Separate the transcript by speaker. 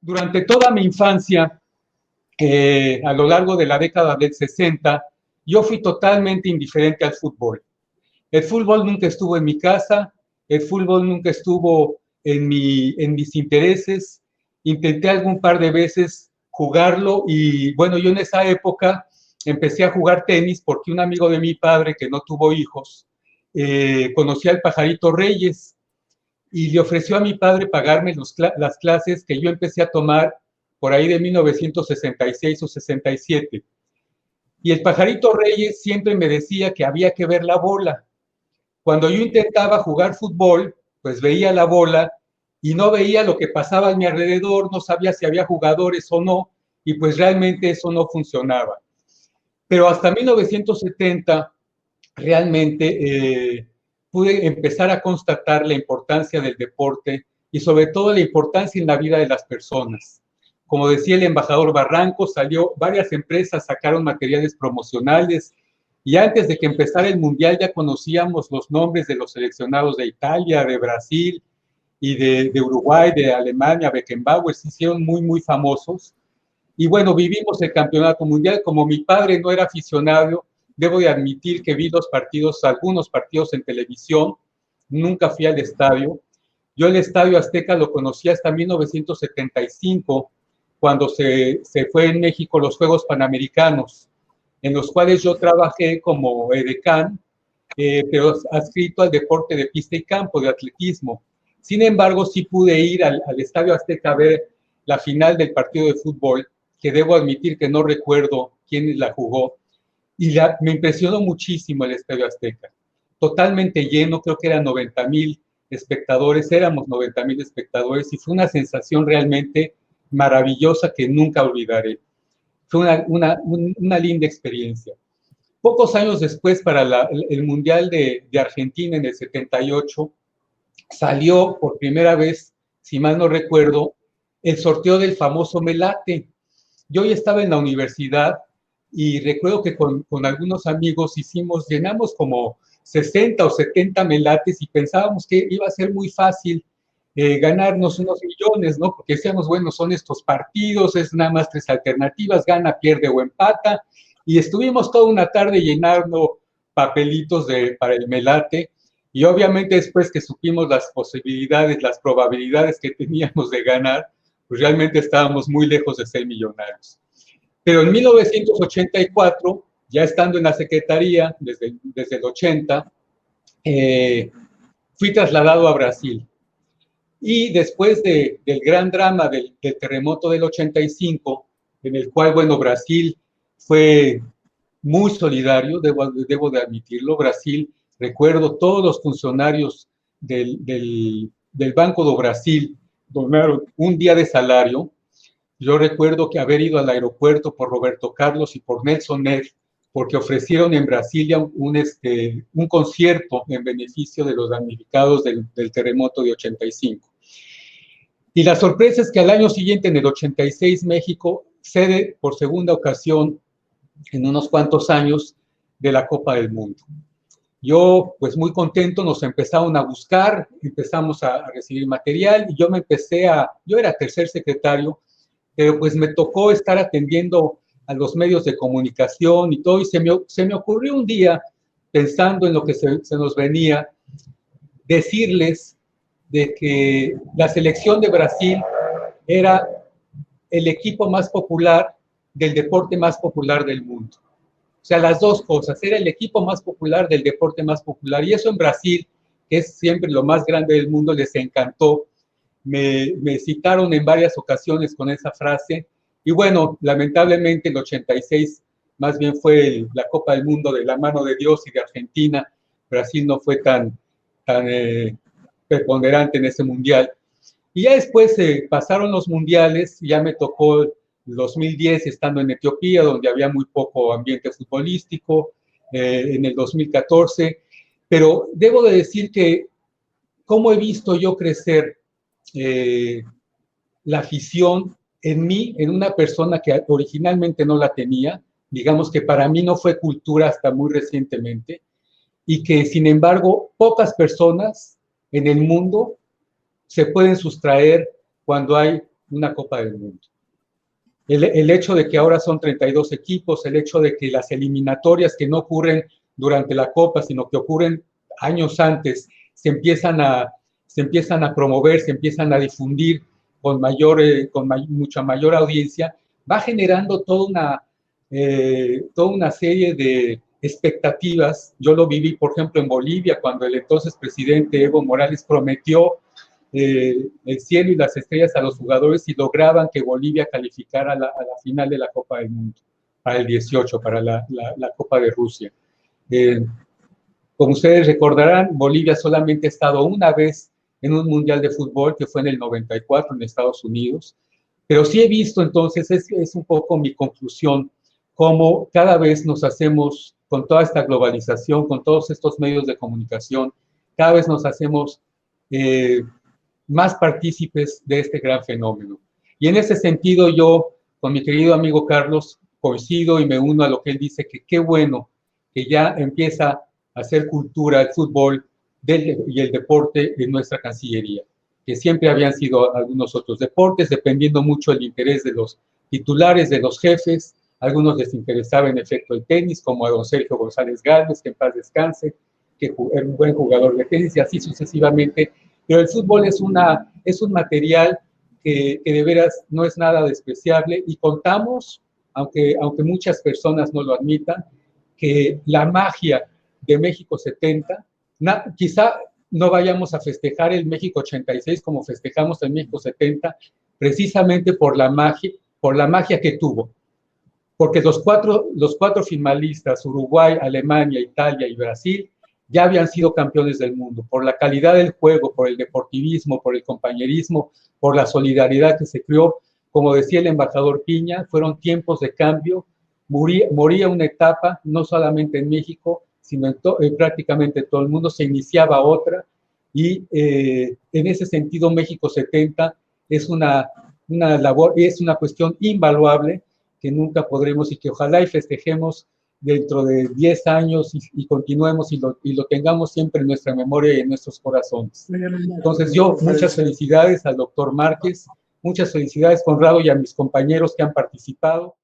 Speaker 1: Durante toda mi infancia, a lo largo de la década del 60, yo fui totalmente indiferente al fútbol. El fútbol nunca estuvo en mi casa, el fútbol nunca estuvo en mis intereses. Intenté algún par de veces jugarlo y bueno, yo en esa época empecé a jugar tenis porque un amigo de mi padre que no tuvo hijos conocía al Pajarito Reyes y le ofreció a mi padre pagarme las clases que yo empecé a tomar por ahí de 1966 o 67. Y el Pajarito Reyes siempre me decía que había que ver la bola. Cuando yo intentaba jugar fútbol, pues veía la bola y no veía lo que pasaba a mi alrededor, no sabía si había jugadores o no, y pues realmente eso no funcionaba. Pero hasta 1970 realmente pude empezar a constatar la importancia del deporte y sobre todo la importancia en la vida de las personas. Como decía el embajador Barranco, salió, varias empresas sacaron materiales promocionales y antes de que empezara el Mundial ya conocíamos los nombres de los seleccionados de Italia, de Brasil y de Uruguay, de Alemania, Beckenbauer, se hicieron muy, muy famosos. Y bueno, vivimos el campeonato mundial. Como mi padre no era aficionado, debo de admitir que vi los partidos, algunos partidos en televisión, nunca fui al estadio. Yo el Estadio Azteca lo conocí hasta 1975, cuando se fue en México los Juegos Panamericanos, en los cuales yo trabajé como edecán, pero adscrito al deporte de pista y campo, de atletismo. Sin embargo, sí pude ir al Estadio Azteca a ver la final del partido de fútbol, que debo admitir que no recuerdo quién la jugó, y me impresionó muchísimo el Estadio Azteca. Totalmente lleno, creo que eran 90,000 espectadores, éramos 90,000 espectadores, y fue una sensación realmente maravillosa que nunca olvidaré. Fue una linda experiencia. Pocos años después, para el Mundial de Argentina en el 78, salió por primera vez, si mal no recuerdo, el sorteo del famoso Melate. Yo ya estaba en la universidad y recuerdo que con algunos amigos llenamos como 60 o 70 melates y pensábamos que iba a ser muy fácil ganarnos unos millones, ¿no? Porque decíamos, bueno, son estos partidos, es nada más 3 alternativas, gana, pierde o empata. Y estuvimos toda una tarde llenando papelitos para el melate. Y obviamente después que supimos las posibilidades, las probabilidades que teníamos de ganar, pues realmente estábamos muy lejos de ser millonarios. Pero en 1984, ya estando en la Secretaría, desde el 80, fui trasladado a Brasil. Y después del gran drama del terremoto del 85, en el cual, bueno, Brasil fue muy solidario, debo de admitirlo. Brasil, recuerdo, todos los funcionarios del Banco do Brasil donaron un día de salario. Yo recuerdo que haber ido al aeropuerto por Roberto Carlos y por Nelson Ned, porque ofrecieron en Brasilia un concierto en beneficio de los damnificados del terremoto de 85. Y la sorpresa es que al año siguiente, en el 86, México cede por segunda ocasión en unos cuantos años de la Copa del Mundo. Yo, pues muy contento, nos empezaron a buscar, empezamos a recibir material y yo era tercer secretario, pero pues me tocó estar atendiendo a los medios de comunicación y todo, y se me ocurrió un día, pensando en lo que se nos venía, decirles de que la selección de Brasil era el equipo más popular del deporte más popular del mundo. O sea, las dos cosas, era el equipo más popular del deporte más popular, y eso en Brasil, que es siempre lo más grande del mundo, les encantó. Me citaron en varias ocasiones con esa frase, y bueno, lamentablemente el 86 más bien fue la Copa del Mundo de la mano de Dios y de Argentina. Brasil no fue tan preponderante en ese mundial. Y ya después pasaron los mundiales, ya me tocó el 2010 estando en Etiopía, donde había muy poco ambiente futbolístico, en el 2014, pero debo de decir que cómo he visto yo crecer la afición en mí, en una persona que originalmente no la tenía, digamos que para mí no fue cultura hasta muy recientemente, y que sin embargo pocas personas en el mundo se pueden sustraer cuando hay una Copa del Mundo. El hecho de que ahora son 32 equipos, el hecho de que las eliminatorias que no ocurren durante la Copa, sino que ocurren años antes, se empiezan a promover, se empiezan a difundir con mucha mayor audiencia, va generando toda una serie de expectativas. Yo lo viví, por ejemplo, en Bolivia, cuando el entonces presidente Evo Morales prometió el cielo y las estrellas a los jugadores y lograban que Bolivia calificara a la final de la Copa del Mundo, para el 18, para la Copa de Rusia. Como ustedes recordarán, Bolivia solamente ha estado una vez en un mundial de fútbol, que fue en el 94 en Estados Unidos, pero sí he visto entonces, es un poco mi conclusión, cómo cada vez nos hacemos, con toda esta globalización, con todos estos medios de comunicación, cada vez nos hacemos más partícipes de este gran fenómeno. Y en ese sentido yo, con mi querido amigo Carlos, coincido y me uno a lo que él dice, que qué bueno que ya empieza a hacer cultura el fútbol y el deporte en nuestra Cancillería, que siempre habían sido algunos otros deportes, dependiendo mucho del interés de los titulares, de los jefes. Algunos les interesaba en efecto el tenis, como a don Sergio González Gálvez, que en paz descanse, que era un buen jugador de tenis, y así sucesivamente. Pero el fútbol es un material que de veras no es nada despreciable, y contamos, aunque muchas personas no lo admitan, que la magia de México 70, quizá no vayamos a festejar el México 86 como festejamos el México 70, precisamente por la magia que tuvo. Porque los cuatro finalistas, Uruguay, Alemania, Italia y Brasil, ya habían sido campeones del mundo, por la calidad del juego, por el deportivismo, por el compañerismo, por la solidaridad que se creó. Como decía el embajador Piña, fueron tiempos de cambio, moría una etapa, no solamente en México, sino en prácticamente todo el mundo, se iniciaba otra, y en ese sentido México 70 es una labor, es una cuestión invaluable que nunca podremos, y que ojalá y festejemos dentro de 10 años y continuemos y lo tengamos siempre en nuestra memoria y en nuestros corazones. Entonces yo, muchas felicidades al doctor Márquez, muchas felicidades, Conrado, y a mis compañeros que han participado.